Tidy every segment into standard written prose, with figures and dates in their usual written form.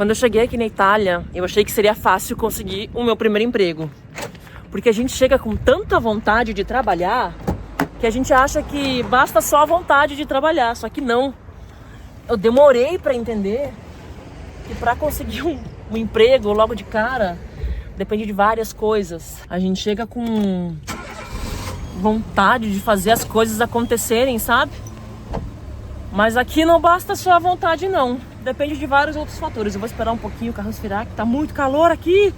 Quando eu cheguei aqui na Itália, eu achei que seria fácil conseguir o meu primeiro emprego. Porque a gente chega com tanta vontade de trabalhar que a gente acha que basta só a vontade de trabalhar. Só que não. Eu demorei para entender que para conseguir um emprego logo de cara depende de várias coisas. A gente chega com vontade de fazer as coisas acontecerem, sabe? Mas aqui não basta só a vontade, não. Depende de vários outros fatores. Eu vou esperar um pouquinho o carro esfriar, que tá muito calor aqui.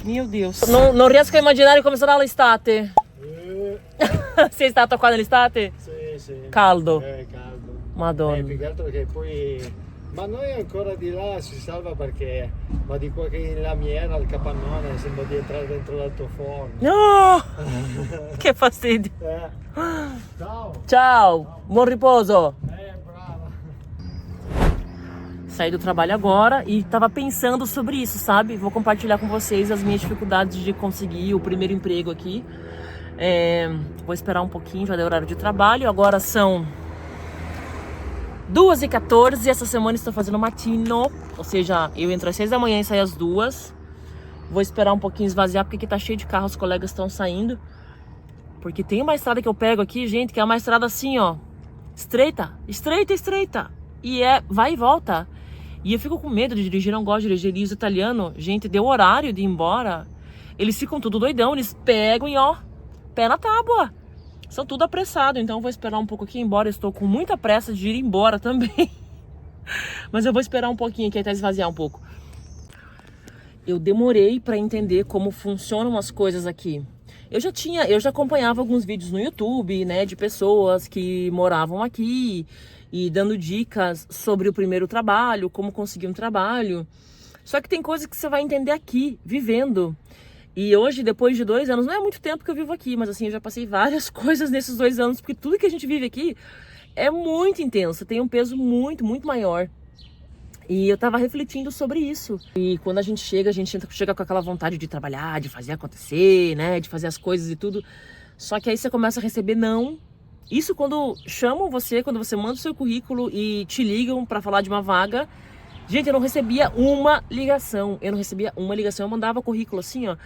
Meu Deus. Non riesco a immaginare come sarà l'estate. Sei stato qua nell'estate? Sì. Caldo. Caldo. Madonna. Più che altro che poi... Ma noi ancora di là si salva perché... Ma di qua che in lamiera, al capannone, sembra di entrare dentro l'altoforno. No! Che fastidio. Ciao. Tchau. Bom riposo. Brava. Saí do trabalho agora e tava pensando sobre isso, sabe? Vou compartilhar com vocês as minhas dificuldades de conseguir o primeiro emprego aqui. Vou esperar um pouquinho, já deu horário de trabalho. Agora são 2h14 e essa semana estou fazendo matino. Ou seja, eu entro às 6 da manhã e saio às 2. Vou esperar um pouquinho esvaziar porque aqui tá cheio de carro, os colegas estão saindo. Porque tem uma estrada que eu pego aqui, gente, que é uma estrada assim, ó. Estreita. E vai e volta. E eu fico com medo de dirigir, não gosto de dirigir. E os italianos, gente, deu horário de ir embora. Eles ficam tudo doidão, eles pegam e ó, pé na tábua. São tudo apressado, então eu vou esperar um pouco aqui, embora eu estou com muita pressa de ir embora também. Mas eu vou esperar um pouquinho aqui até esvaziar um pouco. Eu demorei para entender como funcionam as coisas aqui. Eu já acompanhava alguns vídeos no YouTube, né, de pessoas que moravam aqui e dando dicas sobre o primeiro trabalho, como conseguir um trabalho. Só que tem coisas que você vai entender aqui, vivendo. E hoje, depois de 2 anos, não é muito tempo que eu vivo aqui, mas assim, eu já passei várias coisas nesses 2 anos, porque tudo que a gente vive aqui é muito intenso, tem um peso muito, muito maior. E eu tava refletindo sobre isso. E quando a gente chega com aquela vontade de trabalhar, de fazer acontecer, né, de fazer as coisas e tudo. Só que aí você começa a receber não. Isso quando chamam você, quando você manda o seu currículo e te ligam pra falar de uma vaga. Gente, eu não recebia uma ligação. Eu mandava currículo assim, ó.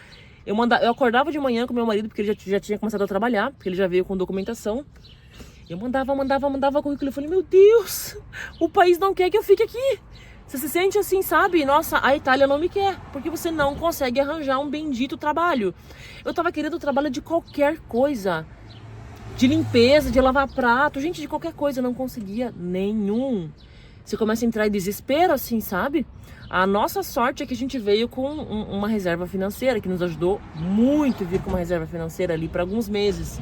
Eu acordava de manhã com meu marido, porque ele já tinha começado a trabalhar, porque ele já veio com documentação. Eu mandava currículo. Eu falei, meu Deus, o país não quer que eu fique aqui. Você se sente assim, sabe? Nossa, a Itália não me quer, porque você não consegue arranjar um bendito trabalho. Eu tava querendo trabalho de qualquer coisa. De limpeza, de lavar prato, gente, de qualquer coisa. Eu não conseguia nenhum. Você começa a entrar em desespero, assim, sabe? A nossa sorte é que a gente veio com uma reserva financeira, que nos ajudou muito vir com uma reserva financeira ali para alguns meses.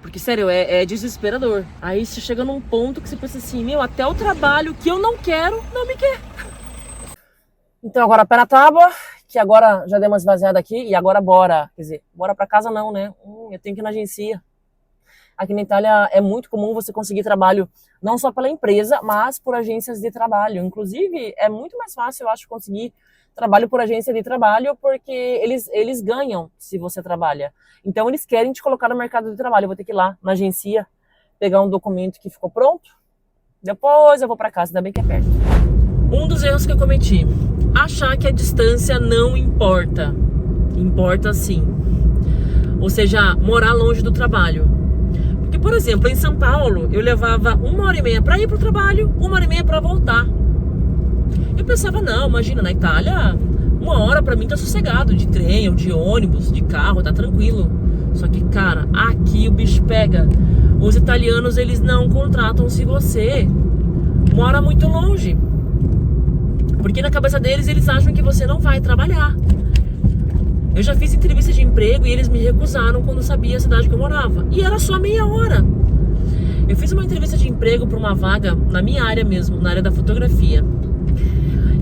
Porque, sério, é desesperador. Aí você chega num ponto que você pensa assim, meu, até o trabalho que eu não quero, não me quer. Então agora pé na tábua, que agora já dei uma esvaziada aqui, e agora bora. Quer dizer, bora pra casa não, né? Eu tenho que ir na agência. Aqui na Itália é muito comum você conseguir trabalho não só pela empresa, mas por agências de trabalho. Inclusive, é muito mais fácil, eu acho, conseguir trabalho por agência de trabalho, porque eles ganham se você trabalha. Então, eles querem te colocar no mercado de trabalho. Eu vou ter que ir lá na agência, pegar um documento que ficou pronto. Depois eu vou para casa, ainda bem que é perto. Um dos erros que eu cometi, achar que a distância não importa. Importa sim. Ou seja, morar longe do trabalho. Porque, por exemplo, em São Paulo, eu levava 1h30 para ir pro trabalho, 1h30 para voltar. Eu pensava, não, imagina, na Itália, 1 hora pra mim tá sossegado, de trem ou de ônibus, de carro, tá tranquilo. Só que, cara, aqui o bicho pega. Os italianos, eles não contratam se você mora muito longe. Porque na cabeça deles, eles acham que você não vai trabalhar. Eu já fiz entrevista de emprego e eles me recusaram quando sabia a cidade que eu morava. E era só meia hora. Eu fiz uma entrevista de emprego para uma vaga na minha área mesmo, na área da fotografia.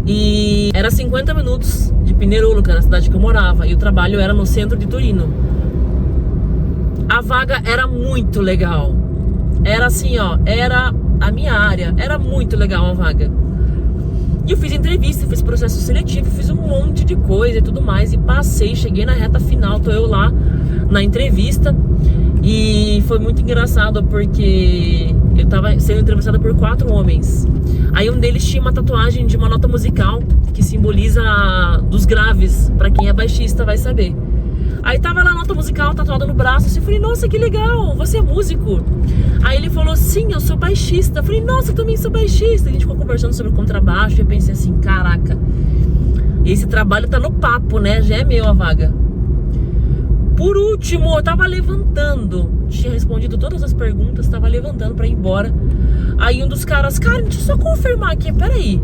E era 50 minutos de Pinerolo, que era a cidade que eu morava. E o trabalho era no centro de Torino. A vaga era muito legal. Era assim, ó, era a minha área. Era muito legal a vaga. E eu fiz entrevista, fiz processo seletivo, fiz um monte de coisa e tudo mais. E passei, cheguei na reta final, tô eu lá na entrevista. E foi muito engraçado porque eu tava sendo entrevistada por 4 homens. Aí um deles tinha uma tatuagem de uma nota musical que simboliza dos graves, pra quem é baixista vai saber. Aí tava lá a nota musical tatuada no braço, assim, eu falei, nossa, que legal, você é músico? Aí ele falou, sim, eu sou baixista. Eu falei, nossa, eu também sou baixista. A gente ficou conversando sobre contrabaixo e eu pensei assim, caraca, esse trabalho tá no papo, né? Já é meu a vaga. Por último, eu tava levantando, tinha respondido todas as perguntas, tava levantando pra ir embora. Aí um dos caras, cara, deixa eu só confirmar aqui, peraí,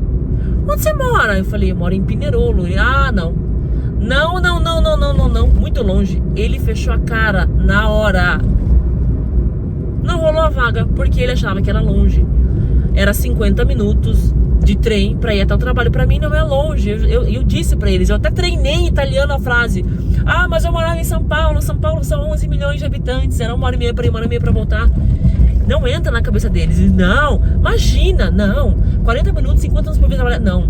onde você mora? Eu falei, eu moro em Pinerolo. Ele, ah, não, muito longe. Ele fechou a cara na hora. Não rolou a vaga, porque ele achava que era longe. Era 50 minutos de trem pra ir até o trabalho. Pra mim não é longe. Eu disse pra eles, eu até treinei em italiano a frase. Ah, mas eu morava em São Paulo. São Paulo são 11 milhões de habitantes. Era 1h30 pra ir, 1h30 pra voltar. Não entra na cabeça deles. Não, imagina, não. 40 minutos, 50 anos por vez trabalhar. Não,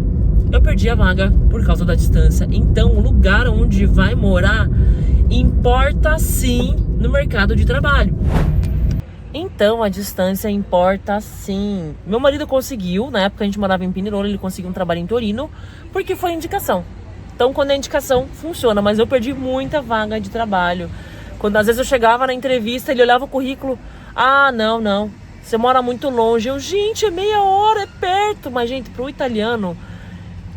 eu perdi a vaga por causa da distância. Então o lugar onde vai morar importa sim no mercado de trabalho. Então a distância importa sim. Meu marido conseguiu, na época a gente morava em Pinerolo, ele conseguiu um trabalho em Torino, porque foi indicação. Então quando é indicação, funciona, mas eu perdi muita vaga de trabalho. Quando às vezes eu chegava na entrevista, ele olhava o currículo, ah, não, você mora muito longe. Eu, gente, é meia hora, é perto. Mas, gente, pro italiano,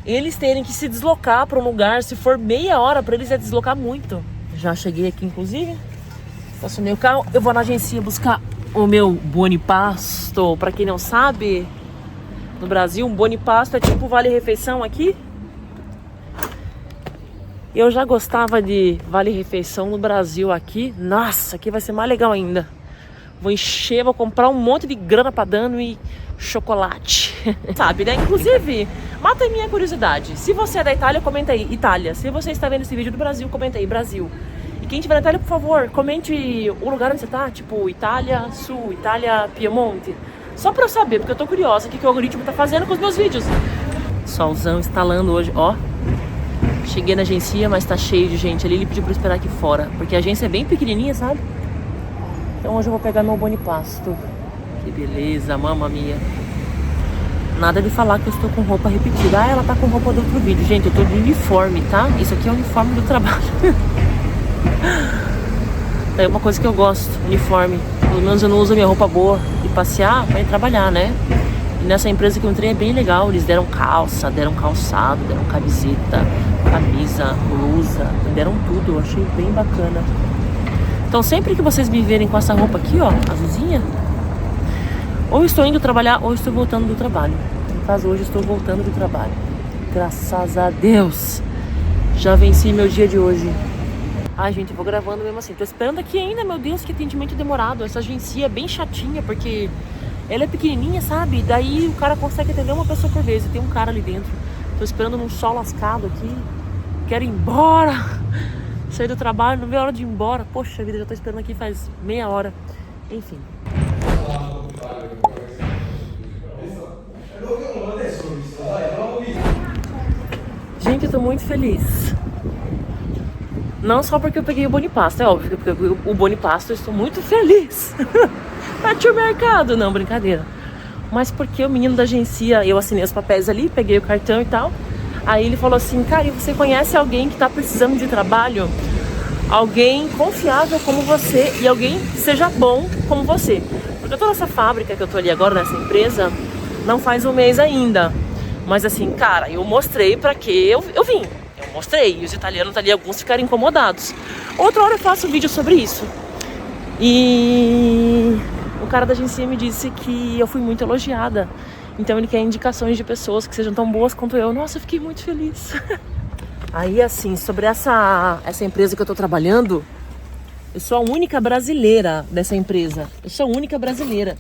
eles terem que se deslocar para um lugar, se for meia hora, para eles é deslocar muito. Já cheguei aqui, inclusive, estacionei o carro, eu vou na agência buscar o meu Buonipasto. Para quem não sabe, no Brasil, um Buonipasto é tipo Vale Refeição aqui. Eu já gostava de Vale Refeição no Brasil aqui. Nossa, aqui vai ser mais legal ainda. Vou encher, vou comprar um monte de grana pra dano e chocolate. Sabe, né? Inclusive, mata a minha curiosidade. Se você é da Itália, comenta aí, Itália. Se você está vendo esse vídeo do Brasil, comenta aí, Brasil. E quem estiver na Itália, por favor, comente o lugar onde você tá. Tipo, Itália Sul, Itália Piemonte. Só pra eu saber, porque eu tô curiosa o que o algoritmo tá fazendo com os meus vídeos. Solzão instalando hoje, ó. Cheguei na agência, mas tá cheio de gente ali. Ele pediu pra eu esperar aqui fora, porque a agência é bem pequenininha, sabe? Então hoje eu vou pegar meu Buonipasto. Que beleza, mamma mia. Nada de falar que eu estou com roupa repetida. Ah, ela tá com roupa do outro vídeo. Gente, eu tô de uniforme, tá? Isso aqui é o uniforme do trabalho. É uma coisa que eu gosto, uniforme. Pelo menos eu não uso minha roupa boa de passear pra ir trabalhar, né? E nessa empresa que eu entrei é bem legal. Eles deram calça, deram calçado, deram camiseta, camisa, blusa, deram tudo. Eu achei bem bacana. Então sempre que vocês me verem com essa roupa aqui, ó, azulzinha, ou estou indo trabalhar ou estou voltando do trabalho. No caso, hoje estou voltando do trabalho. Graças a Deus. Já venci meu dia de hoje. Ai, gente, eu vou gravando mesmo assim. Tô esperando aqui ainda, meu Deus, que atendimento demorado. Essa agência é bem chatinha, porque ela é pequenininha, sabe? Daí o cara consegue atender uma pessoa por vez. E tem um cara ali dentro. Tô esperando num sol lascado aqui. Quero ir embora. Sair do trabalho, não vê a hora de ir embora. Poxa vida, já tô esperando aqui faz meia hora. Enfim. Gente, eu tô muito feliz. Não só porque eu peguei o Buonipasto, é óbvio, porque eu peguei o Buonipasto, eu estou muito feliz. Bati o mercado, não, brincadeira. Mas porque o menino da agência, eu assinei os papéis ali, peguei o cartão e tal. Aí ele falou assim, cara, você conhece alguém que tá precisando de trabalho? Alguém confiável como você e alguém que seja bom como você. Porque eu tô nessa fábrica que eu tô ali agora, nessa empresa, não faz um mês ainda. Mas assim, cara, eu mostrei pra que eu vim. Eu mostrei, e os italianos ali, alguns ficaram incomodados. Outra hora eu faço um vídeo sobre isso. E o cara da agência me disse que eu fui muito elogiada. Então ele quer indicações de pessoas que sejam tão boas quanto eu. Nossa, eu fiquei muito feliz. Aí assim, sobre essa empresa que eu tô trabalhando, eu sou a única brasileira dessa empresa. Eu sou a única brasileira.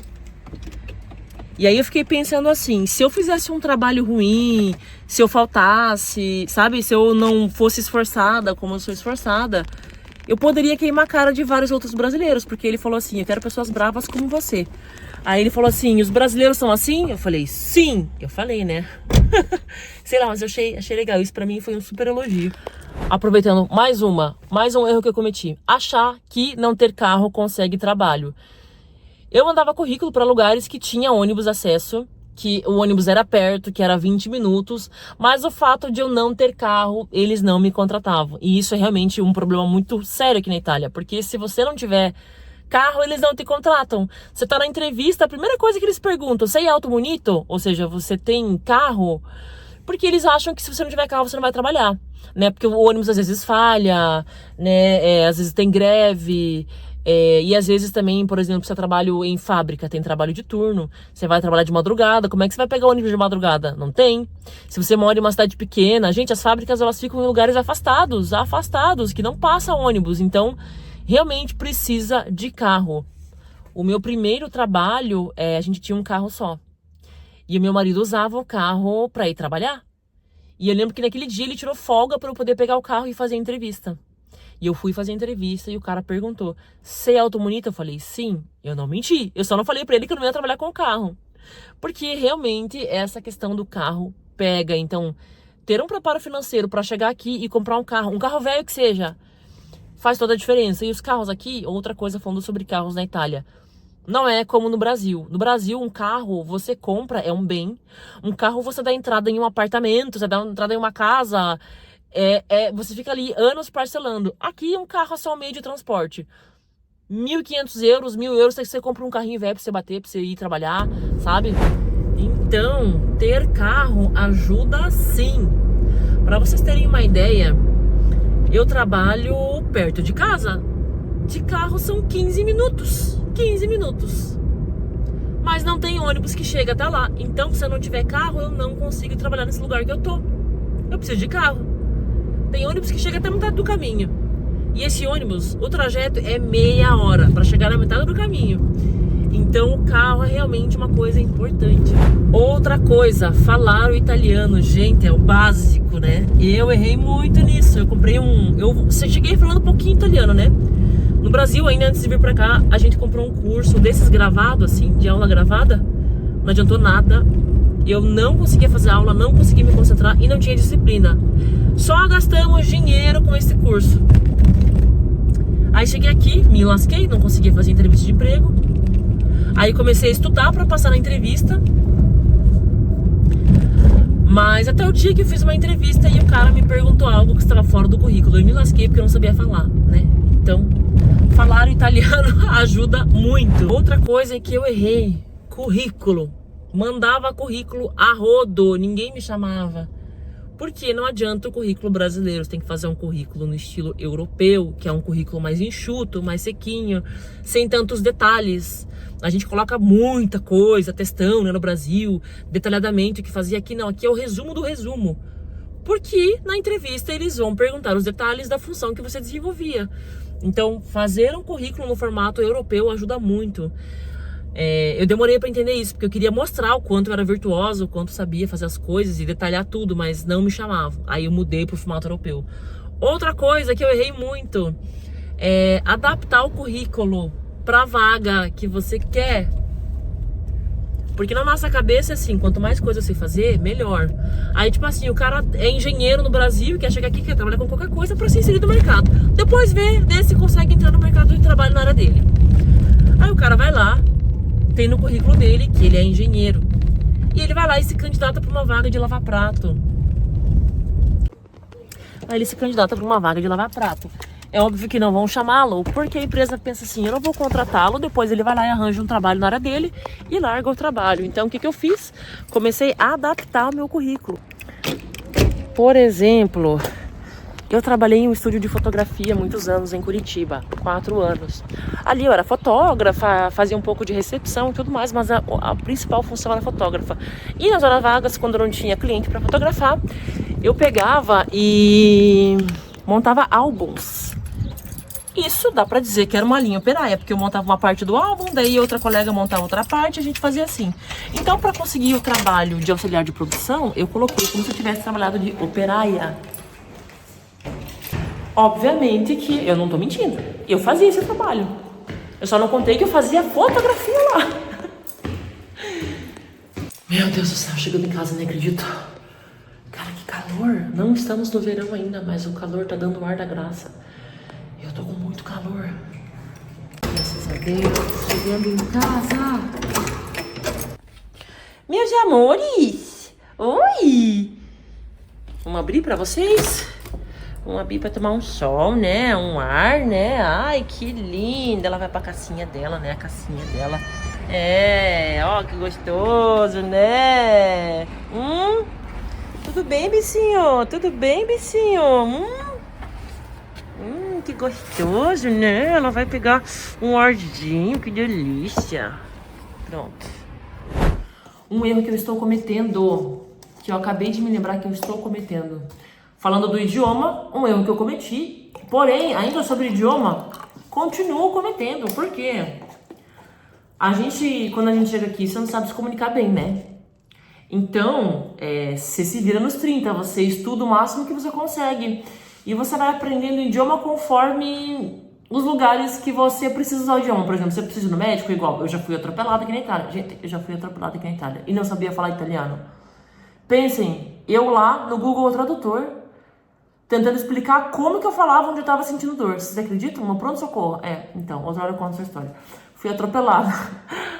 E aí eu fiquei pensando assim, se eu fizesse um trabalho ruim, se eu faltasse, sabe? Se eu não fosse esforçada como eu sou esforçada, eu poderia queimar a cara de vários outros brasileiros. Porque ele falou assim, eu quero pessoas bravas como você. Aí ele falou assim, os brasileiros são assim? Eu falei, sim. Eu falei, né? Sei lá, mas eu achei legal. Isso pra mim foi um super elogio. Aproveitando, mais um erro que eu cometi. Achar que não ter carro consegue trabalho. Eu mandava currículo para lugares que tinha ônibus acesso, que o ônibus era perto, que era 20 minutos, mas o fato de eu não ter carro, eles não me contratavam. E isso é realmente um problema muito sério aqui na Itália, porque se você não tiver carro, eles não te contratam. Você tá na entrevista, a primeira coisa que eles perguntam, você é auto bonito? Ou seja, você tem carro? Porque eles acham que se você não tiver carro, você não vai trabalhar, né? Porque o ônibus às vezes falha, né? Às vezes tem greve, e às vezes também, por exemplo, você trabalha em fábrica, tem trabalho de turno, você vai trabalhar de madrugada, como é que você vai pegar ônibus de madrugada? Não tem. Se você mora em uma cidade pequena, gente, as fábricas elas ficam em lugares afastados, que não passa ônibus, então realmente precisa de carro. O meu primeiro trabalho, a gente tinha um carro só. E o meu marido usava o carro para ir trabalhar. E eu lembro que naquele dia ele tirou folga para eu poder pegar o carro e fazer a entrevista. E eu fui fazer a entrevista e o cara perguntou, você é automonita? Eu falei, sim. Eu não menti. Eu só não falei para ele que eu não ia trabalhar com o carro. Porque realmente essa questão do carro pega. Então, ter um preparo financeiro para chegar aqui e comprar um carro velho que seja, faz toda a diferença. E os carros aqui, outra coisa falando sobre carros na Itália, não é como no Brasil. No Brasil, um carro você compra, é um bem. Um carro você dá entrada em um apartamento, você dá entrada em uma casa. Você fica ali anos parcelando. Aqui, um carro é só um meio de transporte. 1.500 euros, 1.000 euros, você compra um carrinho velho pra você bater, pra você ir trabalhar, sabe? Então, ter carro ajuda sim. Pra vocês terem uma ideia, eu trabalho perto de casa. De carro são 15 minutos. 15 minutos. Mas não tem ônibus que chega até lá. Então, se eu não tiver carro, eu não consigo trabalhar nesse lugar que eu tô. Eu preciso de carro. Tem ônibus que chega até a metade do caminho. E esse ônibus, o trajeto é meia hora para chegar na metade do caminho. Então, o carro é realmente uma coisa importante. Outra coisa, falar o italiano. Gente, é o básico, né? Eu errei muito nisso. Eu comprei eu cheguei falando um pouquinho italiano, né? No Brasil, ainda antes de vir pra cá, a gente comprou um curso desses gravado, assim, de aula gravada. Não adiantou nada. Eu não conseguia fazer aula, não conseguia me concentrar e não tinha disciplina. Só gastamos dinheiro com esse curso. Aí cheguei aqui, me lasquei, não conseguia fazer entrevista de emprego. Aí comecei a estudar pra passar na entrevista. Mas até o dia que eu fiz uma entrevista e o cara me perguntou algo que estava fora do currículo. Eu me lasquei porque eu não sabia falar, né? Então, falar italiano ajuda muito. Outra coisa é que eu errei. Currículo. Mandava currículo a rodo. Ninguém me chamava. Porque não adianta o currículo brasileiro. Você tem que fazer um currículo no estilo europeu, que é um currículo mais enxuto, mais sequinho, sem tantos detalhes. A gente coloca muita coisa, textão, né, no Brasil, detalhadamente, o que fazia aqui. Não, aqui é o resumo do resumo. Porque na entrevista eles vão perguntar os detalhes da função que você desenvolvia. Então, fazer um currículo no formato europeu ajuda muito. Eu demorei para entender isso, porque eu queria mostrar o quanto eu era virtuoso, o quanto eu sabia fazer as coisas e detalhar tudo, mas não me chamavam. Aí eu mudei para o formato europeu. Outra coisa que eu errei muito é adaptar o currículo para a vaga que você quer. Porque na nossa cabeça é assim, quanto mais coisa você fazer, melhor. Aí, tipo assim, o cara é engenheiro no Brasil, quer chegar aqui, quer trabalhar com qualquer coisa para se inserir no mercado. Depois vê se consegue entrar no mercado de trabalho na área dele. Aí o cara vai lá, tem no currículo dele que ele é engenheiro. E ele vai lá e se candidata para uma vaga de lavar prato. Aí ele se candidata para uma vaga de lavar prato. É óbvio que não vão chamá-lo, porque a empresa pensa assim, eu não vou contratá-lo, depois ele vai lá e arranja um trabalho na área dele e larga o trabalho. Então, o que eu fiz? Comecei a adaptar o meu currículo. Por exemplo, eu trabalhei em um estúdio de fotografia há muitos anos em Curitiba, 4 anos. Ali eu era fotógrafa, fazia um pouco de recepção e tudo mais, mas a principal função era fotógrafa. E nas horas vagas, quando eu não tinha cliente para fotografar, eu pegava e montava álbuns. Isso dá pra dizer que era uma linha operária, porque eu montava uma parte do álbum, daí outra colega montava outra parte, a gente fazia assim. Então, pra conseguir o trabalho de auxiliar de produção, eu coloquei como se eu tivesse trabalhado de operária. Obviamente que eu não tô mentindo, eu fazia esse trabalho. Eu só não contei que eu fazia fotografia lá. Meu Deus do céu, chegando em casa, nem acredito. Cara, que calor. calor. Não estamos no verão ainda, mas o calor tá dando o ar da graça. Eu tô com muito calor. Graças a Deus. Chegando em casa. Meus amores. Oi. Vamos abrir pra vocês? Vamos abrir pra tomar um sol, né? Um ar, né? Ai, que linda. Ela vai pra casinha dela, né? A casinha dela. É, ó, que gostoso, né? Tudo bem, bicinho? Tudo bem, bicinho? Que gostoso, né? Ela vai pegar um arzinho, que delícia. Pronto. Um erro que eu estou cometendo, que eu acabei de me lembrar que eu estou cometendo. Falando do idioma, um erro que eu cometi, porém, ainda sobre idioma, continuo cometendo. Por quê? Quando a gente chega aqui, você não sabe se comunicar bem, né? Então, você se vira nos 30, você estuda o máximo que você consegue. E você vai aprendendo o idioma conforme os lugares que você precisa usar o idioma. Por exemplo, você precisa ir no médico, igual eu já fui atropelada aqui na Itália. Gente, eu já fui atropelada aqui na Itália e não sabia falar italiano. Pensem, eu lá no Google Tradutor, tentando explicar como que eu falava onde eu tava sentindo dor. Vocês acreditam? No pronto-socorro. Então, outra hora eu conto essa história. Fui atropelada.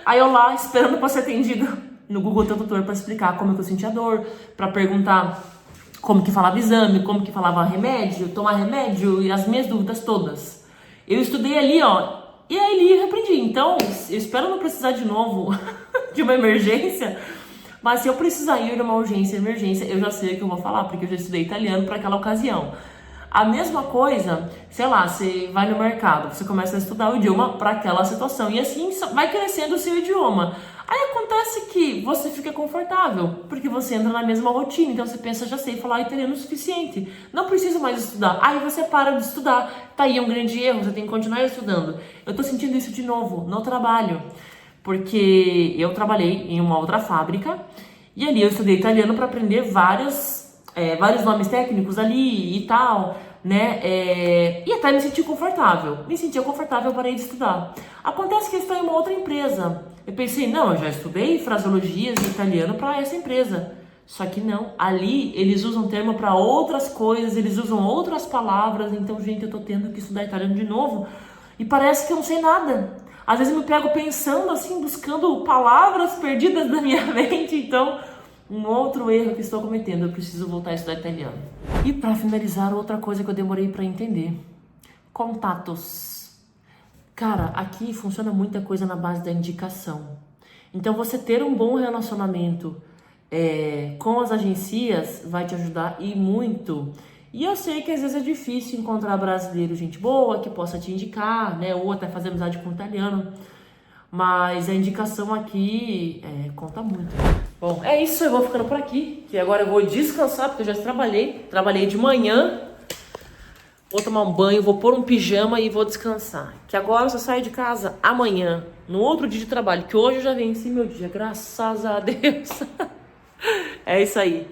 Aí eu lá, esperando pra ser atendida no Google Tradutor pra explicar como que eu sentia dor, pra perguntar como que falava exame, como que falava remédio, tomar remédio e as minhas dúvidas todas. Eu estudei ali, ó, e aí ali eu repreendi. Então, eu espero não precisar de novo de uma emergência, mas se eu precisar ir numa emergência, eu já sei o que eu vou falar, porque eu já estudei italiano para aquela ocasião. A mesma coisa, sei lá, você vai no mercado, você começa a estudar o idioma para aquela situação e assim vai crescendo o seu idioma. Aí acontece que você fica confortável, porque você entra na mesma rotina, então você pensa, já sei falar italiano o suficiente, não preciso mais estudar. Aí você para de estudar, tá aí um grande erro, você tem que continuar estudando. Eu tô sentindo isso de novo no trabalho, porque eu trabalhei em uma outra fábrica e ali eu estudei italiano para aprender vários nomes técnicos ali e tal, né? E até me senti confortável. Me sentia confortável, parei de estudar. Acontece que eu estou em uma outra empresa. Eu pensei, não, eu já estudei fraseologias em italiano para essa empresa. Só que não, ali eles usam termo para outras coisas, eles usam outras palavras. Então, gente, eu tô tendo que estudar italiano de novo e parece que eu não sei nada. Às vezes eu me pego pensando assim, buscando palavras perdidas da minha mente. Então, um outro erro que estou cometendo, eu preciso voltar a estudar italiano. E para finalizar, outra coisa que eu demorei para entender: contatos. Cara, aqui funciona muita coisa na base da indicação. Então, você ter um bom relacionamento com as agências vai te ajudar e muito. E eu sei que às vezes é difícil encontrar brasileiro, gente boa, que possa te indicar, né? Ou até fazer amizade com italiano. Mas a indicação aqui conta muito. Bom, é isso, eu vou ficando por aqui, que agora eu vou descansar, porque eu já trabalhei de manhã, vou tomar um banho, vou pôr um pijama e vou descansar. Que agora eu só saio de casa amanhã, no outro dia de trabalho, que hoje eu já venci meu dia, graças a Deus. É isso aí.